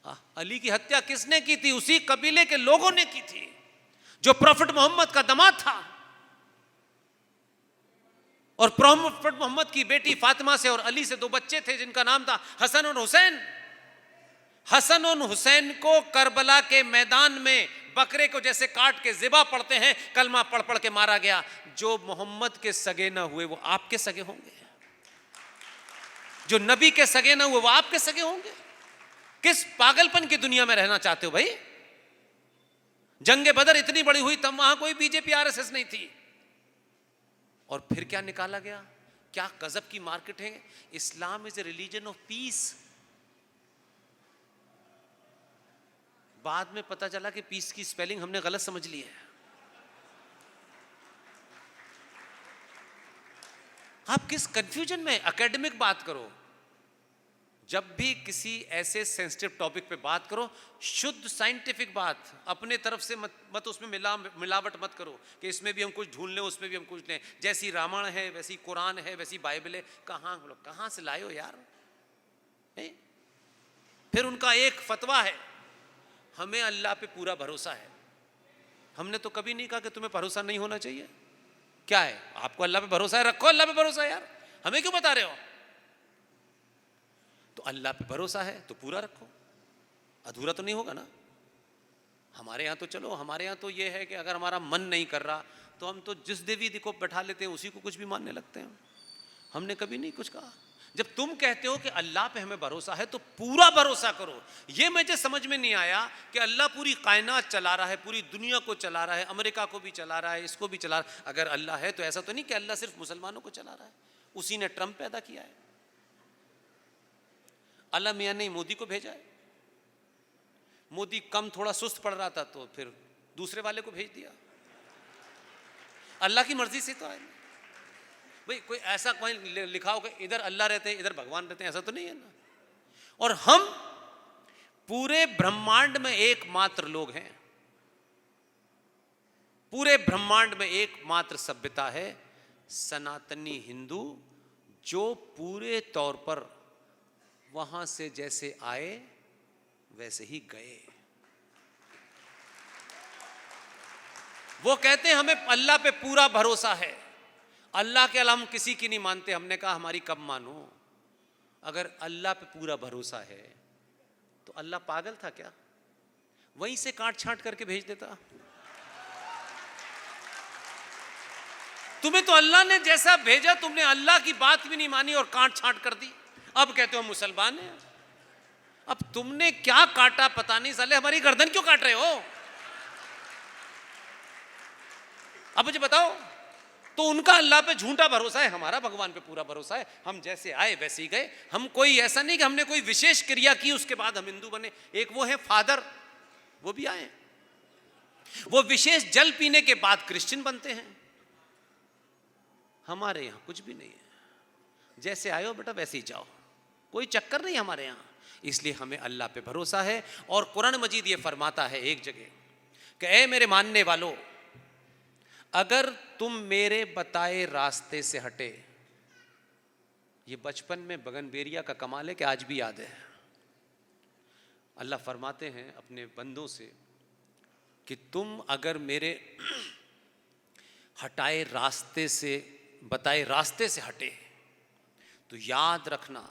अली की हत्या किसने की थी? उसी कबीले के लोगों ने की थी जो प्रॉफिट मोहम्मद का दामाद था। और प्रॉफिट मोहम्मद की बेटी फातिमा से और अली से 2 बच्चे थे जिनका नाम था हसन और हुसैन। हसन और हुसैन को करबला के मैदान में बकरे को जैसे काट के ज़िबा पढ़ते हैं, कलमा पढ़ पढ़ के मारा गया। जो मोहम्मद के सगे ना हुए वो आपके सगे होंगे, जो नबी के सगे ना हुए वो आपके सगे होंगे। किस पागलपन की दुनिया में रहना चाहते हो भाई? जंगे बदर इतनी बड़ी हुई तब वहां कोई बीजेपी आरएसएस नहीं थी। और फिर क्या निकाला गया? क्या गजब की मार्केट है। Islam is a religion of peace. बाद में पता चला कि पीस की स्पेलिंग हमने गलत समझ ली है। आप किस कंफ्यूजन में? एकेडमिक बात करो। जब भी किसी ऐसे सेंसिटिव टॉपिक पे बात करो, शुद्ध साइंटिफिक बात, अपने तरफ से मत उसमें मिलावट मत करो कि इसमें भी हम कुछ ढूंढ लें उसमें भी हम कुछ लें। जैसी रामायण है वैसी कुरान है वैसी बाइबल है। कहां से लाए हो यार? फिर उनका एक फतवा है, हमें अल्लाह पे पूरा भरोसा है। हमने तो कभी नहीं कहा कि तुम्हें भरोसा नहीं होना चाहिए। क्या है, आपको अल्लाह पे भरोसा है, रखो अल्लाह पे भरोसा यार, हमें क्यों बता रहे हो? तो अल्लाह पे भरोसा है तो पूरा रखो, अधूरा तो नहीं होगा ना। हमारे यहाँ तो चलो, हमारे यहाँ तो ये है कि अगर हमारा मन नहीं कर रहा तो हम तो जिस देवी को बैठा लेते हैं उसी को कुछ भी मानने लगते हैं। हमने कभी नहीं कुछ कहा। जब तुम कहते हो कि अल्लाह पे हमें भरोसा है तो पूरा भरोसा करो। ये मुझे समझ में नहीं आया कि अल्लाह पूरी कायनात चला रहा है, पूरी दुनिया को चला रहा है, अमेरिका को भी चला रहा है, इसको भी चला रहा है। अगर अल्लाह है तो ऐसा तो नहीं कि अल्लाह सिर्फ मुसलमानों को चला रहा है। उसी ने ट्रंप पैदा किया है, अल्लाह मियां ने मोदी को भेजा है। मोदी कम थोड़ा सुस्त पड़ रहा था तो फिर दूसरे वाले को भेज दिया। अल्लाह की मर्जी से तो आए भाई। कोई ऐसा कोई लिखा होगा इधर अल्लाह रहते हैं इधर भगवान रहते हैं, ऐसा तो नहीं है ना। और हम पूरे ब्रह्मांड में एकमात्र लोग हैं, पूरे ब्रह्मांड में एकमात्र सभ्यता है सनातनी हिंदू, जो पूरे तौर पर वहां से जैसे आए वैसे ही गए। वो कहते हैं हमें अल्लाह पे पूरा भरोसा है, अल्लाह के अलावा हम किसी की नहीं मानते। हमने कहा हमारी कब मानो? अगर अल्लाह पे पूरा भरोसा है तो अल्लाह पागल था क्या? वहीं से काट छांट करके भेज देता। तुम्हें तो अल्लाह ने जैसा भेजा तुमने अल्लाह की बात भी नहीं मानी और काट छांट कर दी। अब कहते हो मुसलमान है। अब तुमने क्या काटा पता नहीं, साले हमारी गर्दन क्यों काट रहे हो? अब मुझे बताओ। तो उनका अल्लाह पे झूठा भरोसा है, हमारा भगवान पे पूरा भरोसा है। हम जैसे आए वैसे ही गए। हम कोई ऐसा नहीं कि हमने कोई विशेष क्रिया की उसके बाद हम हिंदू बने। एक वो है फादर, वो भी आए, वो विशेष जल पीने के बाद क्रिश्चियन बनते हैं। हमारे यहां कुछ भी नहीं है, जैसे आए हो बेटा वैसे ही जाओ, कोई चक्कर नहीं हमारे यहां। इसलिए हमें अल्लाह पे भरोसा है। और कुरान मजीद ये फरमाता है एक जगह कि ऐ मेरे मानने वालों, अगर तुम मेरे बताए रास्ते से हटे। ये बचपन में बगनबेरिया का कमाल है कि आज भी याद है। अल्लाह फरमाते हैं अपने बंदों से कि तुम अगर मेरे हटाए रास्ते से, बताए रास्ते से हटे तो याद रखना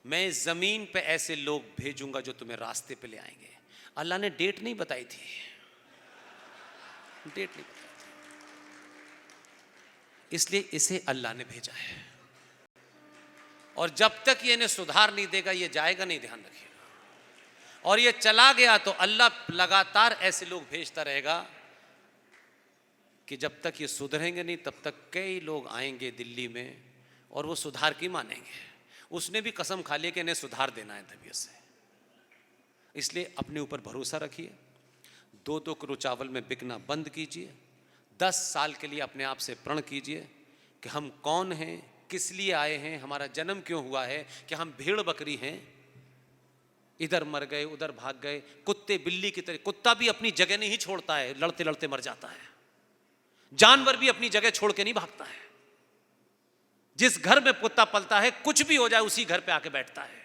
मैं जमीन पे ऐसे लोग भेजूंगा जो तुम्हें रास्ते पे ले आएंगे। अल्लाह ने डेट नहीं बताई थी, डेट नहीं बताई थी, इसलिए इसे अल्लाह ने भेजा है। और जब तक ये इन्हें सुधार नहीं देगा ये जाएगा नहीं, ध्यान रखिएगा। और ये चला गया तो अल्लाह लगातार ऐसे लोग भेजता रहेगा कि जब तक ये सुधरेंगे नहीं तब तक कई लोग आएंगे दिल्ली में और वो सुधार की मानेंगे। उसने भी कसम खा ली कि इन्हें सुधार देना है तबीयत से। इसलिए अपने ऊपर भरोसा रखिए। 2-2 किलो चावल में बिकना बंद कीजिए। 10 साल के लिए अपने आप से प्रण कीजिए कि हम कौन हैं, किस लिए आए हैं, हमारा जन्म क्यों हुआ है, कि हम भेड़ बकरी हैं, इधर मर गए उधर भाग गए, कुत्ते बिल्ली की तरह। कुत्ता भी अपनी जगह नहीं छोड़ता है, लड़ते लड़ते मर जाता है। जानवर भी अपनी जगह छोड़ के नहीं भागता है। जिस घर में कुत्ता पलता है कुछ भी हो जाए उसी घर पे आके बैठता है।